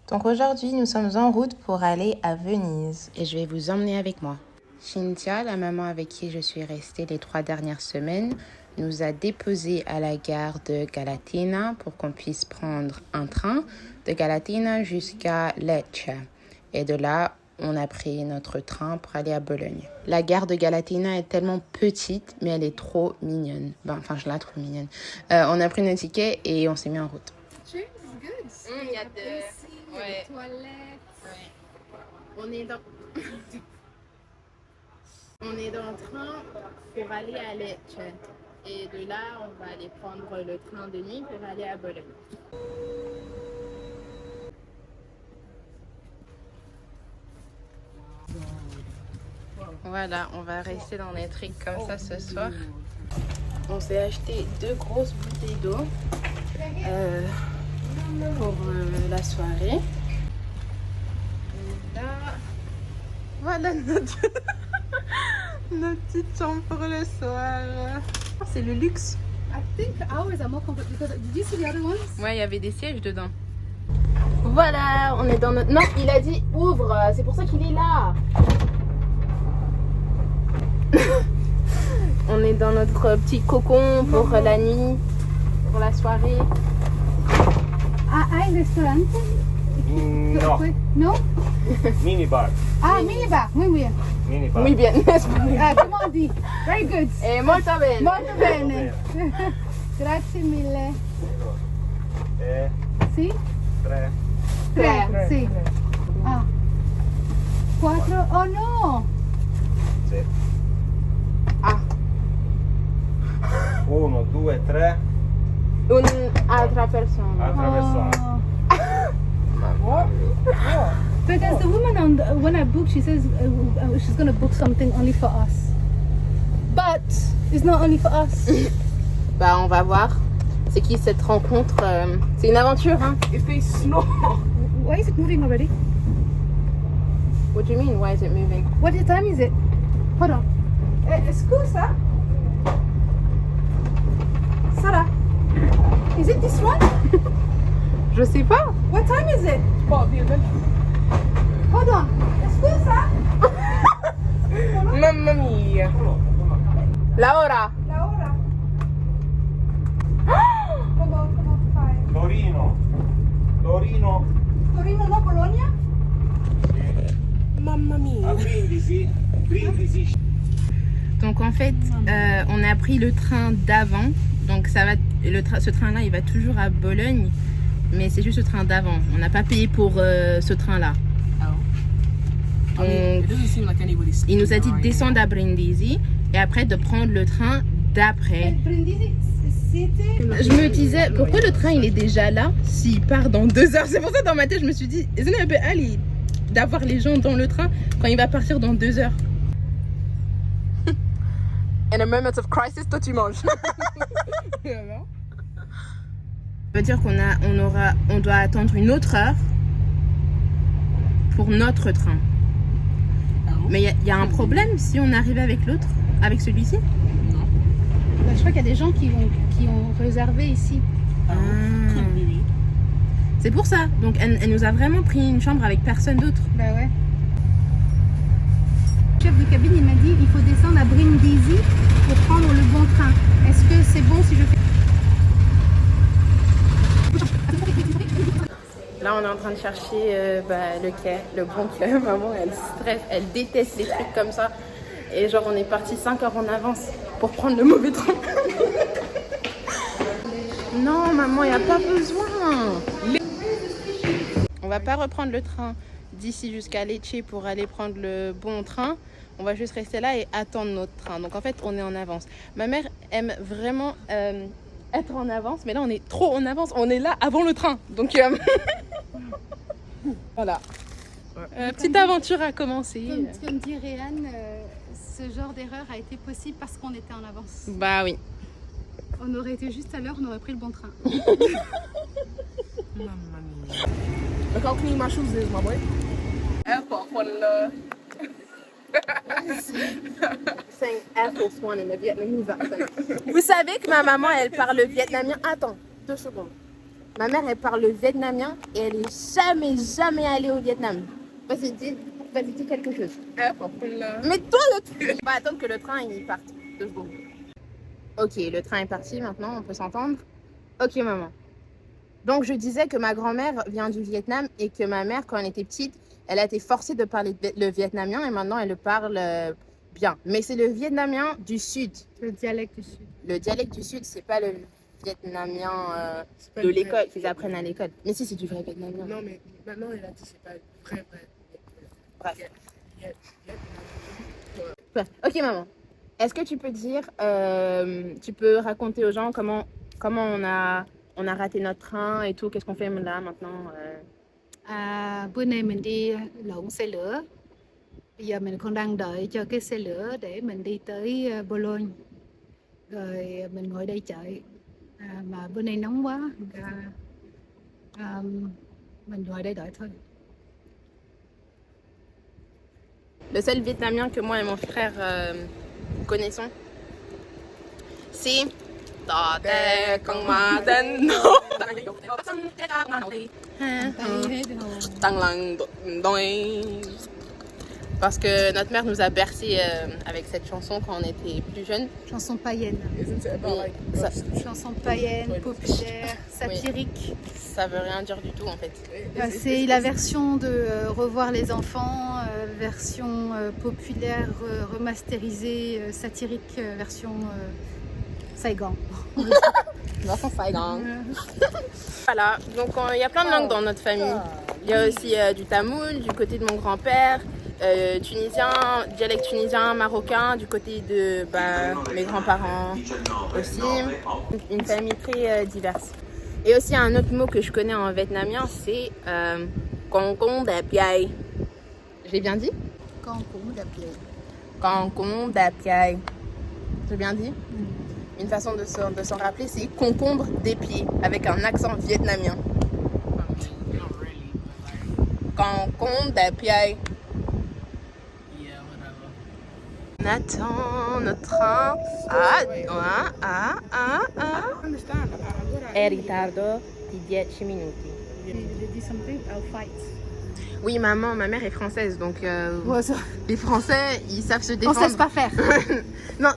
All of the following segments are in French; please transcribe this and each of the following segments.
Donc aujourd'hui, nous sommes en route pour aller à Venise et je vais vous emmener avec moi. Cynthia, la maman avec qui je suis restée les 3 dernières semaines, nous a déposés à la gare de Galatina pour qu'on puisse prendre un train de Galatina jusqu'à Lecce. Et de là, on a pris notre train pour aller à Bologne. La gare de Galatina est tellement petite, mais elle est trop mignonne. Enfin, je la trouve mignonne. On a pris nos tickets et on s'est mis en route. Il y a des toilettes. Ouais. On est dans le train pour aller à Lecce. Et de là, on va aller prendre le train de nuit pour aller à Bologne. Voilà, on va rester dans les trucs comme ça ce soir. On s'est acheté 2 grosses bouteilles d'eau pour la soirée. Et là, voilà notre petite chambre pour le soir. C'est le luxe. I think ours are more comfortable because did you see the other ones? Ouais, il y avait des sièges dedans. Voilà, on est dans notre... Non, il a dit ouvre, c'est pour ça qu'il est là. On est dans notre petit cocon pour la nuit, pour la soirée. Hay restaurante? No, No? minibar. Ah, minibar. Muy bien. Minibar. Muy bien. Come on, Di. Very good. Molto bene. Molto bene. Grazie mille. Sì? Tre. Tre, sì. Ah. 4. Oh no! Sì. Ah. 1, 2, 3. Un'altra persona. Altra persona. Because the woman when I booked, she says she's gonna book something only for us. But it's not only for us. Bah, on va voir. C'est qui cette rencontre? C'est une aventure, hein? If they snow. Why is it moving already? What do you mean? Why is it moving? What time is it? Hold on. Scusa? Sarah? Is it this one? Je sais pas. What time is it? Hold on. Scusa? Mamma mia. Laura. Laura. Come on, fine. Torino. Torino. Torino, no, Bologna? Mamma mia. A Brindisi. Brindisi. Donc en fait, on a pris le train d'avant. Donc ça va, ce train-là, il va toujours à Bologne, mais c'est juste le train d'avant. On n'a pas payé pour ce train-là. Donc, il nous a dit de descendre à Brindisi et après de prendre le train d'après. Brindisi, c'était... Je me disais, pourquoi le train il est déjà là s'il part dans 2 heures? C'est pour ça dans ma tête, je me suis dit, isn't it a bit early d'avoir les gens dans le train quand il va partir dans 2 heures? In a moment of crisis, toi tu manges. Ça veut dire on doit attendre une autre heure pour notre train. Mais il y a un problème si on arrive avec l'autre, avec celui-ci? Non. Bah, je crois qu'il y a des gens qui ont réservé ici. Ah. C'est pour ça. Donc elle nous a vraiment pris une chambre avec personne d'autre. Bah ouais. Le chef de cabine, il m'a dit il faut descendre à Brindisi pour prendre le bon train. Est-ce que c'est bon si je fais... Là, on est en train de chercher le quai, le bon quai. Maman, elle stresse, elle déteste les trucs comme ça. Et genre, on est parti 5 heures en avance pour prendre le mauvais train. Non, maman, il n'y a pas besoin. On va pas reprendre le train d'ici jusqu'à Lecce pour aller prendre le bon train. On va juste rester là et attendre notre train. Donc, en fait, on est en avance. Ma mère aime vraiment être en avance, mais là, on est trop en avance. On est là avant le train. Donc... Voilà. Petite aventure a commencé. Comme dit Réane, ce genre d'erreur a été possible parce qu'on était en avance. Bah oui. On aurait été juste à l'heure, on aurait pris le bon train. Mamma mia. Look how clean my shoes is, my boy. Airport for the... Saying Air Force One in a Vietnamese accent. Vous savez que ma maman, elle parle vietnamien. Attends, 2 secondes. Ma mère, elle parle le vietnamien et elle est jamais allée au Vietnam. Vas-y, dis quelque chose. Mais toi, on va attendre que le train il parte. 2 secondes. Ok, le train est parti maintenant, on peut s'entendre. Ok, maman. Donc, je disais que ma grand-mère vient du Vietnam et que ma mère, quand elle était petite, elle a été forcée de parler le vietnamien et maintenant elle le parle bien. Mais c'est le vietnamien du sud. Le dialecte du sud. Le dialecte du sud, c'est pas le vietnamien de l'école qu'ils apprennent à l'école. Mais si, c'est du vrai vietnamien. Non, mais maintenant, elle a dit c'est pas vrai. Bref. Ok, maman. Est-ce que tu peux dire, tu peux raconter aux gens comment on a raté notre train et tout, qu'est-ce qu'on fait là maintenant Bữa nay mình đi lộn xe lửa. Bây giờ mình còn đang đợi cho cái xe lửa để mình đi tới Boulogne. Rồi mình ngồi đây chờ. Mà bữa nay nóng quá. Mình ngồi đây đợi thôi. Le seul vietnamien que moi et mon frère connaissons, c'est Ta te con ma den no Tang lang doi. Parce que notre mère nous a bercé avec cette chanson quand on était plus jeunes. Chanson païenne. Isn't it about like Ça, Chanson païenne, populaire, satirique. ça veut rien dire du tout en fait. C'est la version de Revoir les enfants, version populaire, remasterisée, satirique, version Saigon. Version Saigon. Voilà, donc il y a plein de langues dans notre famille. Il y a aussi du tamoul, du côté de mon grand-père, tunisien, dialecte tunisien, marocain, du côté de mes grands-parents aussi. Une famille très diverse. Et aussi un autre mot que je connais en vietnamien, c'est Concon d'apiai. J'ai bien dit? Concombre d'apiai. Concombre d'apiai. J'ai bien dit? Une façon de s'en rappeler, c'est concombre d'épier, avec un accent vietnamien. Concombre d'épier. On attend notre train. È ritardo di 10 minuti. J'ai dit something, I'll fight. Oui, ma mère est française, donc Ouais, ça. les Français, ils savent se On défendre. ne sait pas faire. Non,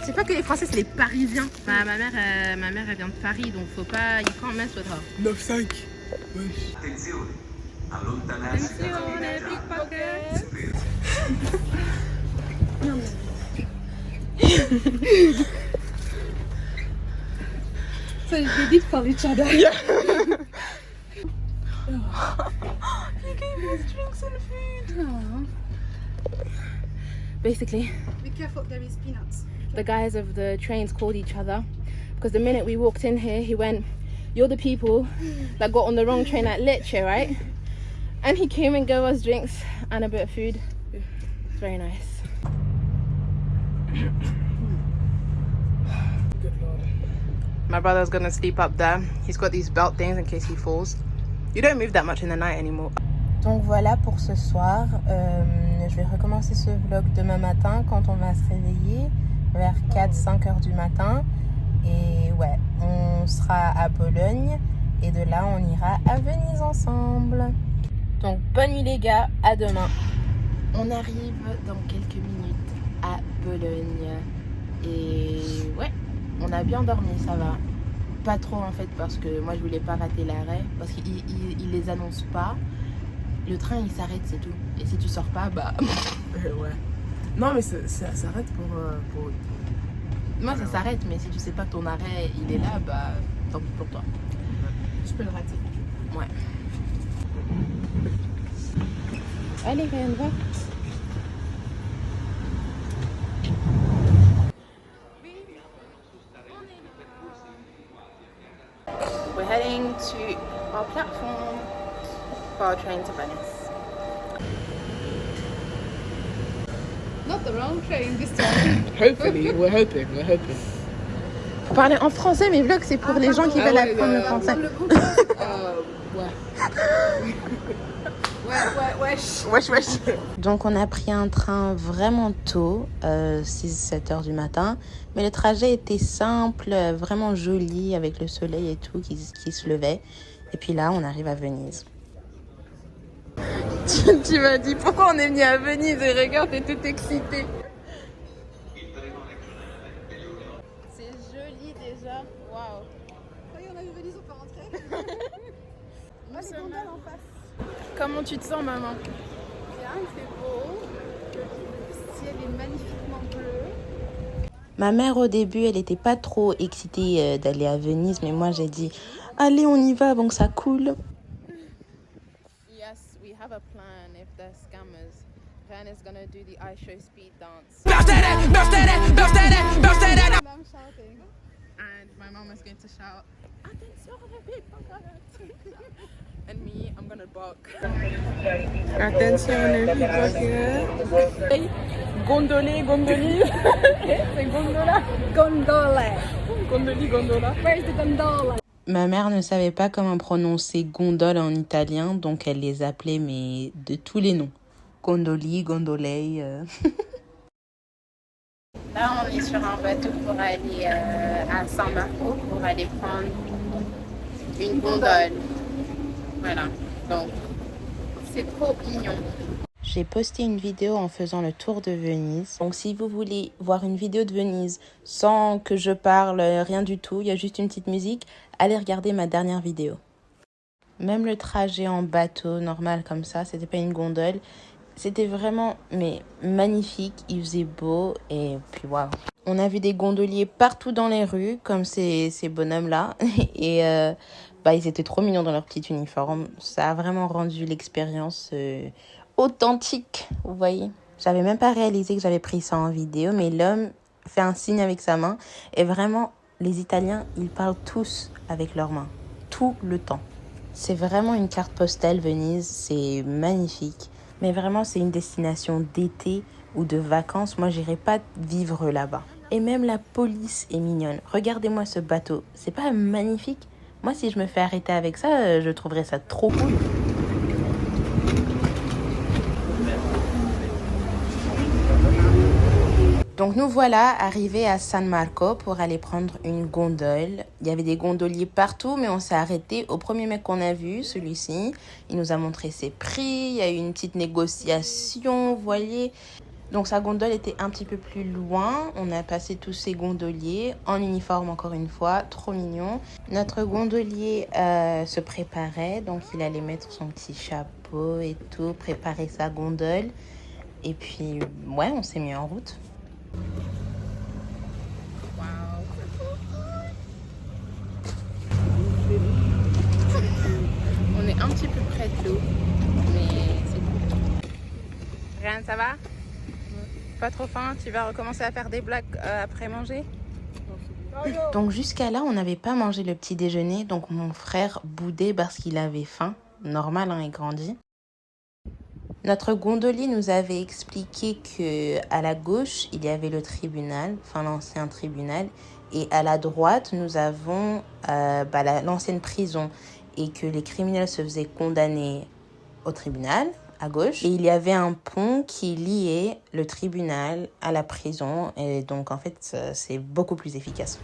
c'est pas que les Français, c'est les Parisiens. Enfin, ma mère, elle vient de Paris, donc faut pas, you can't mess with her. 9-5. Wesh. Attenzione, allontanarsi da So they did call each other. He gave us drinks and food. Basically, Be careful, there is peanuts. the guys of the trains called each other because the minute we walked in here, he went, "You're the people that got on the wrong train at Lecce, right?" And he came and gave us drinks and a bit of food. It's very nice. Good lord. My brother's gonna sleep up there. He's got these belt things in case he falls. You don't move that much in the night anymore. Donc voilà pour ce soir. Je vais recommencer ce vlog demain matin quand on va se réveiller vers 4-5 heures du matin. Et ouais, on sera à Bologne et de là on ira à Venise ensemble. Donc bonne nuit les gars, à demain. On arrive dans quelques minutes à Bologne. Et ouais, on a bien dormi, ça va. Pas trop en fait parce que moi je voulais pas rater l'arrêt parce qu'ils les annoncent pas. Le train il s'arrête, c'est tout. Et si tu sors pas, bah. Ouais. Non, mais ça s'arrête pour. Moi ça s'arrête, mais si tu sais pas que ton arrêt il est là, bah tant pis pour toi. Tu peux le rater. Ouais. Allez, Ryan, va. We're heading to our platform for our train to Venice. Not the wrong train this time. Hopefully, we're hoping. Faut parler en français, mes vlogs c'est pour les gens qui veulent apprendre le français. Ouais. Wesh, wesh. Donc on a pris un train vraiment tôt, 6-7 heures du matin. Mais le trajet était simple, vraiment joli, avec le soleil et tout qui se levait. Et puis là, on arrive à Venise. Tu m'as dit pourquoi on est venu à Venise et regarde, t'es toute excitée. C'est joli déjà, waouh. On a vu Venise, on peut rentrer. Les gondoles en face. Comment tu te sens, maman? Bien, il fait beau. Le ciel est magnifiquement bleu. Ma mère, au début, elle n'était pas trop excitée d'aller à Venise. Mais moi, j'ai dit, allez, on y va avant que ça coule. Yes, we have a plan if they're scammers. Ren is gonna do the I show speed dance. I'm shouting. And my mom is going to shout, attention les pickpockets. And me, I'm gonna bark. Attention les pickpockets. Hey, gondoli, gondoli. C'est gondola. Gondola. Gondoli, gondola. Where's the gondola? Ma mère ne savait pas comment prononcer gondole en italien, donc elle les appelait mais de tous les noms. Gondoli, gondolei. Là, on est sur un bateau pour aller à San Marco, pour aller prendre une gondole. Voilà, donc c'est trop mignon. J'ai posté une vidéo en faisant le tour de Venise. Donc si vous voulez voir une vidéo de Venise sans que je parle, rien du tout, il y a juste une petite musique, allez regarder ma dernière vidéo. Même le trajet en bateau normal comme ça, c'était pas une gondole. C'était vraiment magnifique, il faisait beau et puis waouh. On a vu des gondoliers partout dans les rues, comme ces bonhommes-là. Et ils étaient trop mignons dans leur petit uniforme. Ça a vraiment rendu l'expérience authentique, vous voyez. J'avais même pas réalisé que j'avais pris ça en vidéo, mais l'homme fait un signe avec sa main. Et vraiment, les Italiens, ils parlent tous avec leurs mains, tout le temps. C'est vraiment une carte postale, Venise, c'est magnifique. Mais vraiment, c'est une destination d'été ou de vacances. Moi, j'irai pas vivre là-bas. Et même la police est mignonne. Regardez-moi ce bateau. C'est pas magnifique? Moi, si je me fais arrêter avec ça, je trouverais ça trop cool. Donc nous voilà arrivés à San Marco pour aller prendre une gondole. Il y avait des gondoliers partout, mais on s'est arrêté au premier mec qu'on a vu, celui-ci. Il nous a montré ses prix, il y a eu une petite négociation, vous voyez. Donc sa gondole était un petit peu plus loin. On a passé tous ces gondoliers en uniforme encore une fois, trop mignon. Notre gondolier se préparait, donc il allait mettre son petit chapeau et tout, préparer sa gondole. Et puis ouais, on s'est mis en route. On est un petit peu près de l'eau, mais c'est cool. Rien, ça va? Pas trop faim? Tu vas recommencer à faire des blagues après manger? Donc jusqu'à là, on n'avait pas mangé le petit déjeuner, donc mon frère boudait parce qu'il avait faim. Normal, hein, il grandit. Notre gondolier nous avait expliqué qu'à la gauche, il y avait le tribunal, enfin l'ancien tribunal, et à la droite, nous avons l'ancienne prison, et que les criminels se faisaient condamner au tribunal, à gauche. Et il y avait un pont qui liait le tribunal à la prison, et donc en fait, c'est beaucoup plus efficace.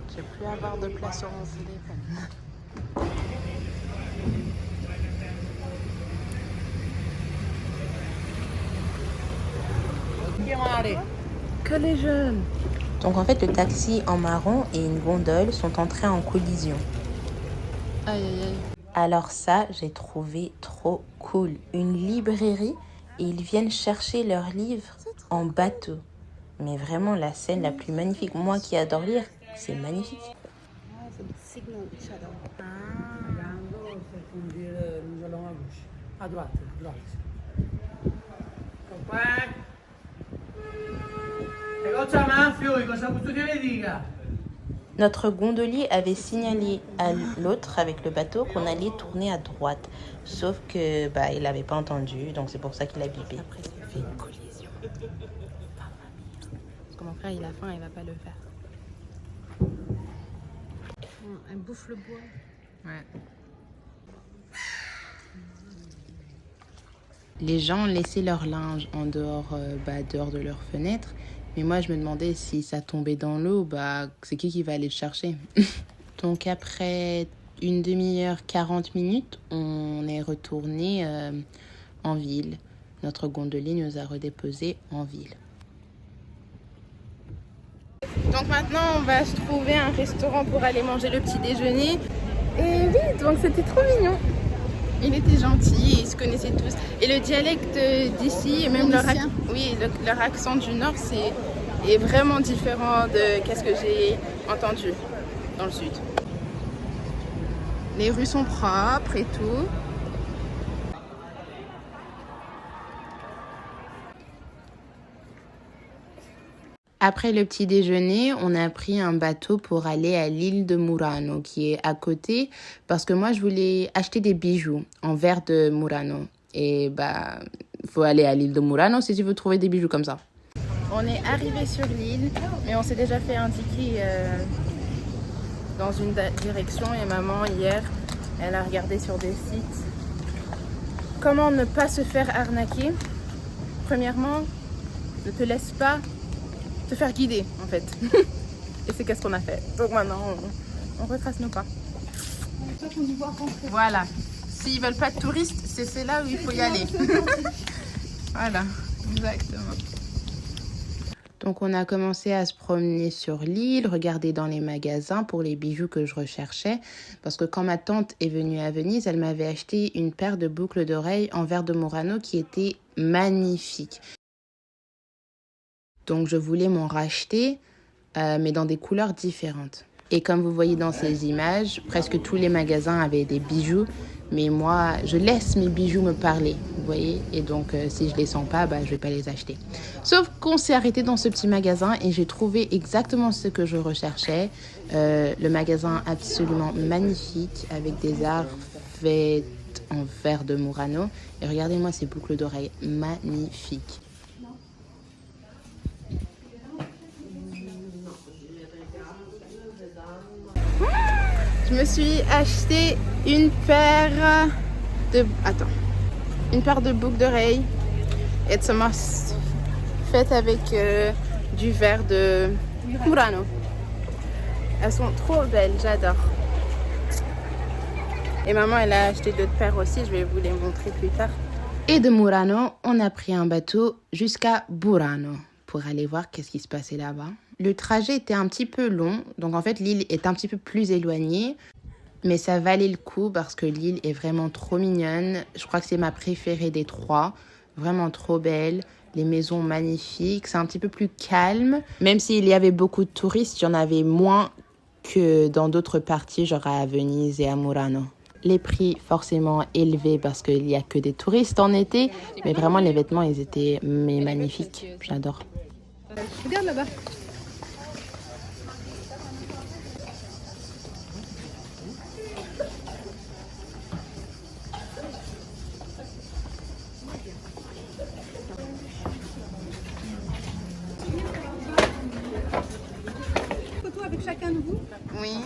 Je vais plus avoir de place sur mon téléphone. Que les jeunes. Donc en fait, le taxi en marron et une gondole sont entrés en collision. Aïe aïe aïe. Alors ça, j'ai trouvé trop cool. Une librairie et ils viennent chercher leurs livres en bateau. Mais vraiment la scène la plus magnifique. Moi qui adore lire, c'est magnifique. À droite, Notre gondolier avait signalé à l'autre avec le bateau qu'on allait tourner à droite. Sauf que il n'avait pas entendu, donc c'est pour ça qu'il a bipé. Après, j'ai fait une collision. Mon frère, il a faim, il va pas le faire. Elle bouffe le bois. Ouais. Les gens laissaient leur linge en dehors, dehors de leur fenêtre. Mais moi, je me demandais si ça tombait dans l'eau, c'est qui va aller le chercher? Donc après une demi-heure, 40 minutes, on est retourné en ville. Notre gondolier nous a redéposés en ville. Donc maintenant, on va se trouver un restaurant pour aller manger le petit déjeuner. Et oui, donc c'était trop mignon. Il était gentil, ils se connaissaient tous. Et le dialecte d'ici, et même leur accent du nord, est vraiment différent de qu'est-ce que j'ai entendu dans le sud. Les rues sont propres et tout. Après le petit déjeuner, on a pris un bateau pour aller à l'île de Murano, qui est à côté, parce que moi, je voulais acheter des bijoux en verre de Murano. Et faut aller à l'île de Murano si tu veux trouver des bijoux comme ça. On est arrivé sur l'île, mais on s'est déjà fait indiquer dans une direction. Et maman, hier, elle a regardé sur des sites. Comment ne pas se faire arnaquer? Premièrement, ne te laisse pas te faire guider, en fait. Et c'est qu'est-ce qu'on a fait. Donc maintenant, on retrace nos pas. Voilà. S'ils veulent pas de touristes, c'est là où il faut y aller. Voilà, exactement. Donc on a commencé à se promener sur l'île, regarder dans les magasins pour les bijoux que je recherchais. Parce que quand ma tante est venue à Venise, elle m'avait acheté une paire de boucles d'oreilles en verre de Murano qui était magnifique. Donc je voulais m'en racheter, mais dans des couleurs différentes. Et comme vous voyez dans ces images, presque tous les magasins avaient des bijoux. Mais moi, je laisse mes bijoux me parler, vous voyez. Et donc, si je les sens pas, je vais pas les acheter. Sauf qu'on s'est arrêté dans ce petit magasin et j'ai trouvé exactement ce que je recherchais. Le magasin absolument magnifique avec des arts faits en verre de Murano. Et regardez-moi ces boucles d'oreilles magnifiques. Je me suis acheté une paire de boucles d'oreilles. It's a must. Faite avec du verre de Murano. Elles sont trop belles, j'adore. Et maman, elle a acheté d'autres paires aussi, je vais vous les montrer plus tard. Et de Murano, on a pris un bateau jusqu'à Burano pour aller voir qu'est-ce qui se passait là-bas. Le trajet était un petit peu long, donc en fait l'île est un petit peu plus éloignée, mais ça valait le coup parce que l'île est vraiment trop mignonne. Je crois que c'est ma préférée des trois, vraiment trop belle, les maisons magnifiques, c'est un petit peu plus calme. Même s'il y avait beaucoup de touristes, il y en avait moins que dans d'autres parties, genre à Venise et à Murano. Les prix forcément élevés parce qu'il n'y a que des touristes en été, mais vraiment les vêtements ils étaient magnifiques, j'adore. Regarde là-bas. Photo avec chacun de vous. Oui.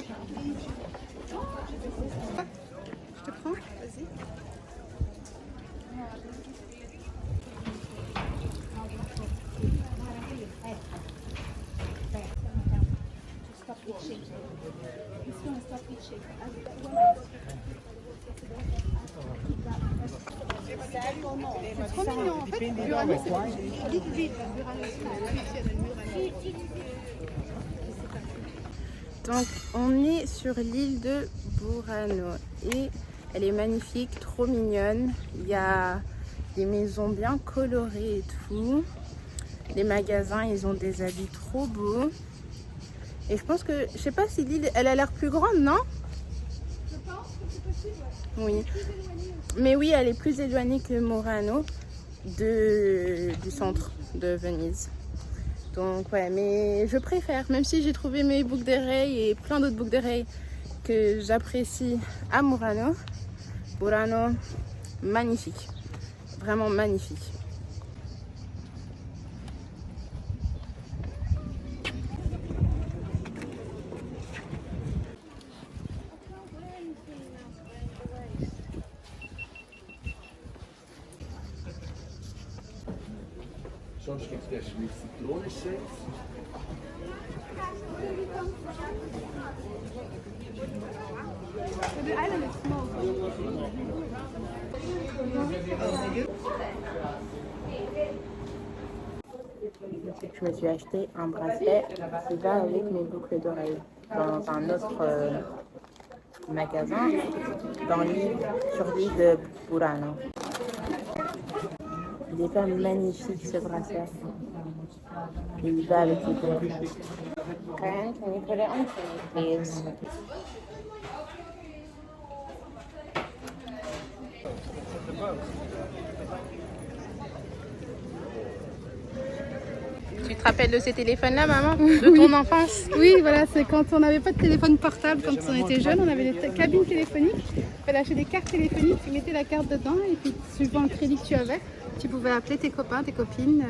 Je te prends, vas-y. C'est trop mignon en fait. Burano, c'est vite vite. Donc on est sur l'île de Burano et elle est magnifique, trop mignonne. Il y a des maisons bien colorées et tout. Les magasins, ils ont des habits trop beaux. Et je pense que, je sais pas si l'île, elle a l'air plus grande, non? Je pense que c'est possible, ouais. Oui. Mais oui, elle est plus éloignée que Murano du centre de Venise. Donc ouais, mais je préfère, même si j'ai trouvé mes boucles d'oreilles et plein d'autres boucles d'oreilles que j'apprécie à Murano. Burano, magnifique. Vraiment magnifique. sonst gibt es mit Zitronenscheiß. Je me suis acheté un bracelet qui va avec mes boucles d'oreilles dans un autre magasin sur l'île de Burano. Il n'est pas magnifique ce bracelet. Il va avec les boucles. Can you put it on for me, please? Tu te rappelles de ces téléphones-là, maman? De ton enfance? Oui, voilà, c'est quand on n'avait pas de téléphone portable, quand on était jeune, on avait des cabines téléphoniques. Il fallait acheter des cartes téléphoniques, tu mettais la carte dedans et puis suivant le crédit que tu avais, tu pouvais appeler tes copains, tes copines.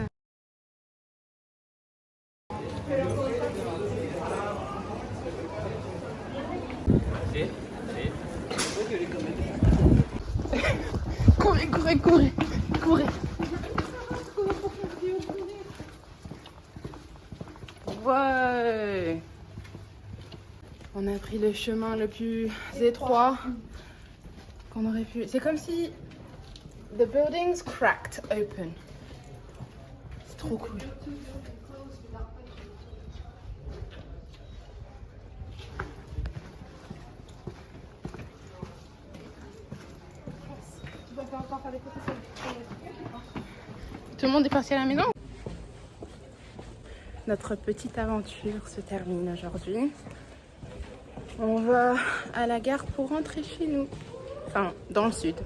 Courez. Ouais. On a pris le chemin le plus étroit qu'on aurait pu. C'est comme si the buildings cracked open. C'est trop cool. Tout le monde est parti à la maison? Notre petite aventure se termine aujourd'hui. On va à la gare pour rentrer chez nous. Enfin, dans le sud.